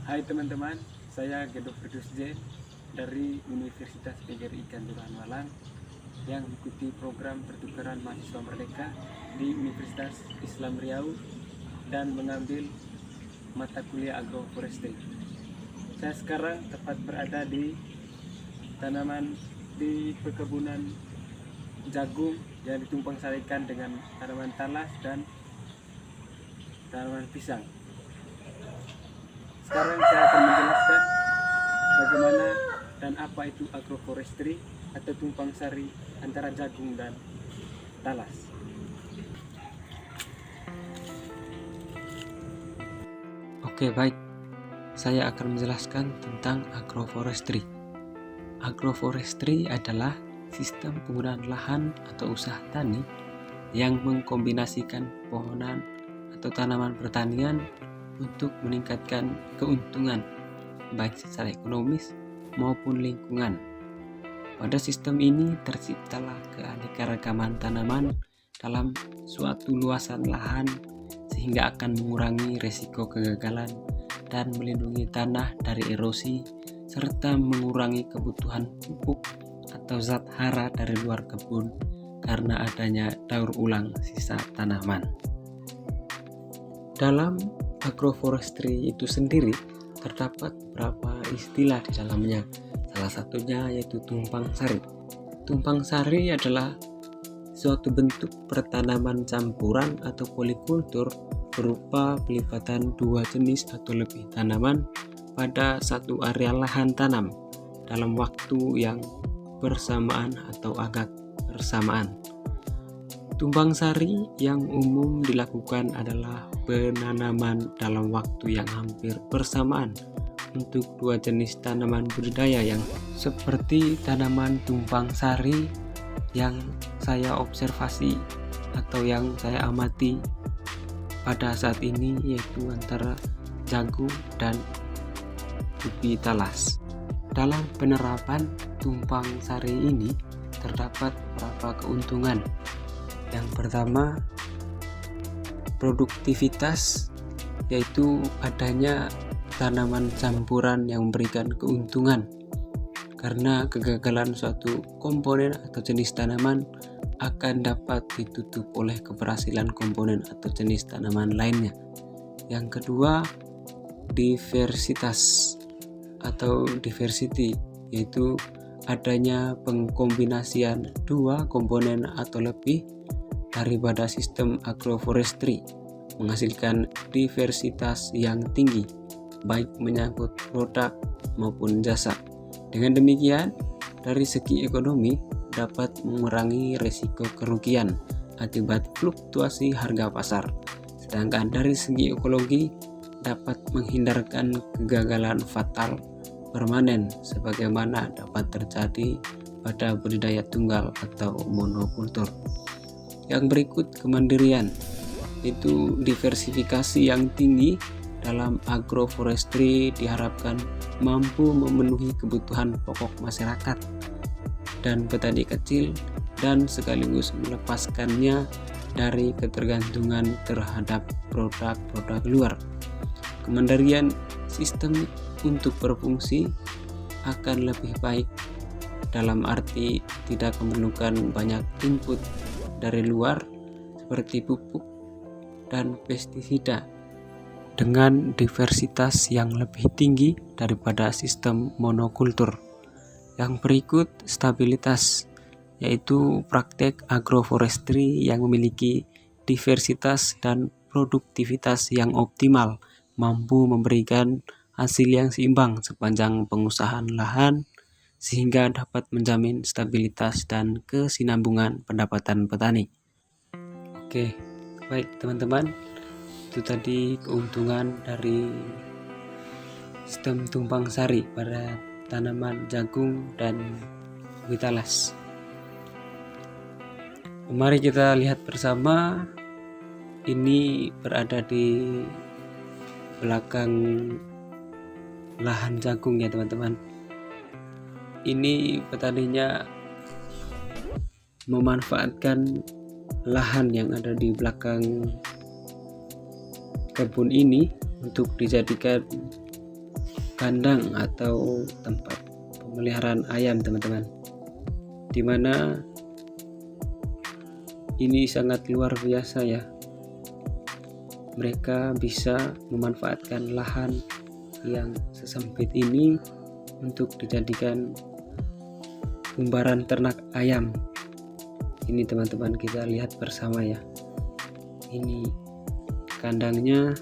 Hai teman-teman, saya Gedo Firdaus J dari Universitas PGRI Kanjuruhan Malang yang mengikuti program pertukaran mahasiswa merdeka di Universitas Islam Riau dan mengambil mata kuliah agroforestry. Saya sekarang tepat berada di perkebunan jagung yang ditumpang sarikan dengan tanaman talas dan tanaman pisang. Sekarang saya akan menjelaskan bagaimana dan apa itu agroforestry atau tumpang sari antara jagung dan talas. Oke, baik. Saya akan menjelaskan tentang agroforestry. Agroforestry adalah sistem penggunaan lahan atau usaha tani yang mengkombinasikan pohonan atau tanaman pertanian untuk meningkatkan keuntungan baik secara ekonomis maupun lingkungan. Pada sistem ini terciptalah keanekaragaman tanaman dalam suatu luasan lahan sehingga akan mengurangi risiko kegagalan dan melindungi tanah dari erosi serta mengurangi kebutuhan pupuk atau zat hara dari luar kebun karena adanya daur ulang sisa tanaman. Dalam agroforestry itu sendiri terdapat beberapa istilah di dalamnya. Salah satunya yaitu tumpang sari. Tumpang sari adalah suatu bentuk pertanaman campuran atau polikultur berupa pelipatan dua jenis atau lebih tanaman pada satu area lahan tanam dalam waktu yang bersamaan atau agak bersamaan. Tumpang sari yang umum dilakukan adalah penanaman dalam waktu yang hampir bersamaan untuk dua jenis tanaman budidaya yang seperti tanaman tumpang sari yang saya observasi atau yang saya amati pada saat ini, yaitu antara jagung dan ubi talas. Dalam penerapan tumpang sari ini terdapat beberapa keuntungan. Yang pertama, produktivitas, yaitu adanya tanaman campuran yang memberikan keuntungan karena kegagalan suatu komponen atau jenis tanaman akan dapat ditutup oleh keberhasilan komponen atau jenis tanaman lainnya. Yang kedua, diversitas atau diversity, yaitu adanya pengkombinasian dua komponen atau lebih daripada sistem agroforestry menghasilkan diversitas yang tinggi baik menyangkut produk maupun jasa. Dengan demikian, dari segi ekonomi dapat mengurangi risiko kerugian akibat fluktuasi harga pasar. Sedangkan dari segi ekologi dapat menghindarkan kegagalan fatal permanen sebagaimana dapat terjadi pada budidaya tunggal atau monokultur. Yang berikut, kemandirian, itu diversifikasi yang tinggi dalam agroforestry diharapkan mampu memenuhi kebutuhan pokok masyarakat dan petani kecil dan sekaligus melepaskannya dari ketergantungan terhadap produk-produk luar. Kemandirian sistem untuk berfungsi akan lebih baik dalam arti tidak memerlukan banyak input dari luar seperti pupuk dan pestisida dengan diversitas yang lebih tinggi daripada sistem monokultur. Yang berikut, stabilitas, yaitu praktek agroforestry yang memiliki diversitas dan produktivitas yang optimal mampu memberikan hasil yang seimbang sepanjang pengusahaan lahan sehingga dapat menjamin stabilitas dan kesinambungan pendapatan petani. Oke, baik teman-teman, itu tadi keuntungan dari sistem tumpang sari pada tanaman jagung dan ubi talas. Mari kita lihat bersama. Ini berada di belakang lahan jagung ya teman-teman. Ini petaninya memanfaatkan lahan yang ada di belakang kebun ini untuk dijadikan kandang atau tempat pemeliharaan ayam teman-teman, dimana ini sangat luar biasa ya. Mereka bisa memanfaatkan lahan yang sesempit ini untuk dijadikan umbaran ternak ayam. Ini teman-teman, kita lihat bersama ya. Ini kandangnya.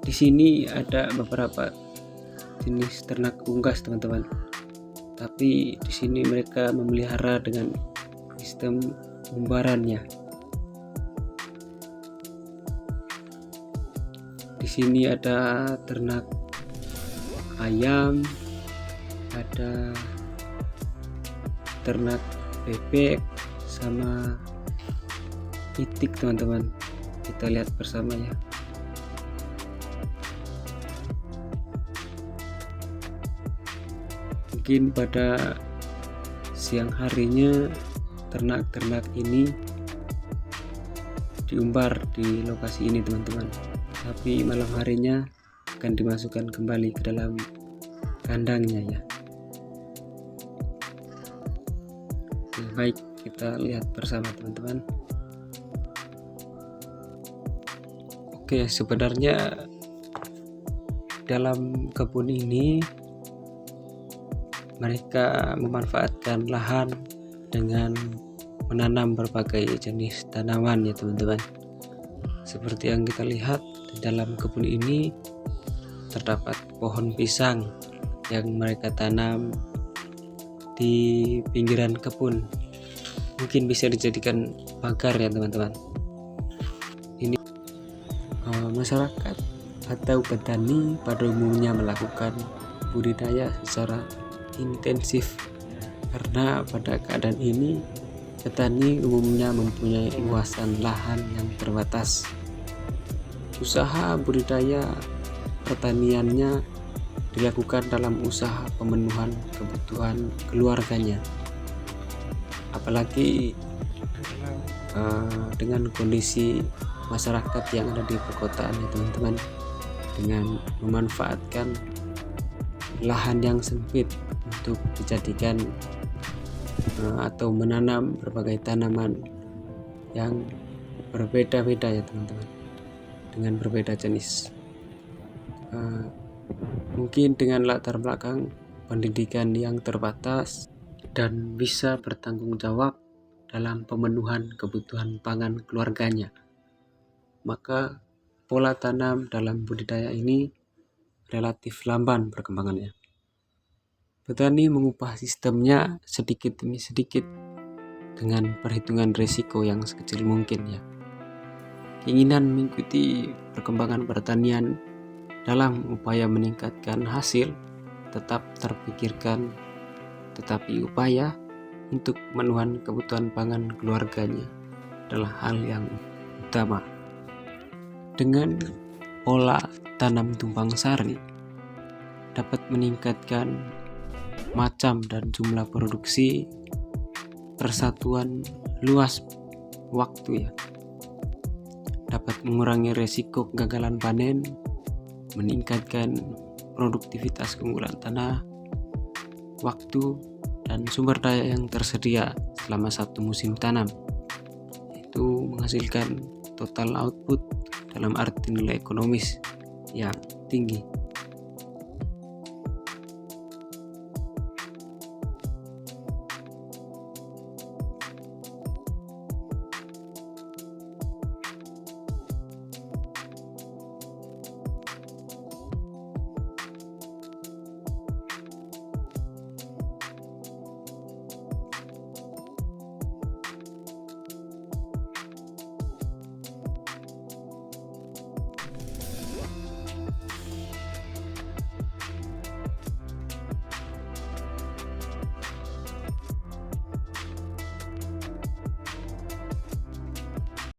Di sini ada beberapa jenis ternak unggas teman-teman. Tapi di sini mereka memelihara dengan sistem umbarannya. Di sini ada ternak ayam, ada ternak bebek sama itik teman-teman. Kita lihat bersama ya. Mungkin pada siang harinya ternak-ternak ini diumbar di lokasi ini teman-teman, tapi malam harinya akan dimasukkan kembali ke dalam kandangnya ya. Baik, kita lihat bersama teman-teman. Oke, sebenarnya dalam kebun ini mereka memanfaatkan lahan dengan menanam berbagai jenis tanaman ya teman-teman. Seperti yang kita lihat di dalam kebun ini terdapat pohon pisang yang mereka tanam di pinggiran kebun. Mungkin bisa dijadikan pagar ya teman-teman. Ini masyarakat atau petani pada umumnya melakukan budidaya secara intensif, karena pada keadaan ini petani umumnya mempunyai luasan lahan yang terbatas. Usaha budidaya pertaniannya dilakukan dalam usaha pemenuhan kebutuhan keluarganya, apalagi dengan kondisi masyarakat yang ada di perkotaan ya teman-teman, dengan memanfaatkan lahan yang sempit untuk dijadikan atau menanam berbagai tanaman yang berbeda-beda ya teman-teman, dengan berbeda jenis. Mungkin dengan latar belakang pendidikan yang terbatas dan bisa bertanggung jawab dalam pemenuhan kebutuhan pangan keluarganya, maka pola tanam dalam budidaya ini relatif lamban perkembangannya. Petani mengubah sistemnya sedikit demi sedikit dengan perhitungan risiko yang sekecil mungkin ya. Keinginan mengikuti perkembangan pertanian dalam upaya meningkatkan hasil tetap terpikirkan, tetapi upaya untuk memenuhi kebutuhan pangan keluarganya adalah hal yang utama. Dengan pola tanam tumpang sari dapat meningkatkan macam dan jumlah produksi, persatuan luas waktu ya, dapat mengurangi resiko kegagalan panen, meningkatkan produktivitas keunggulan tanah, waktu, dan sumber daya yang tersedia selama satu musim tanam. Itu menghasilkan total output dalam arti nilai ekonomis yang tinggi.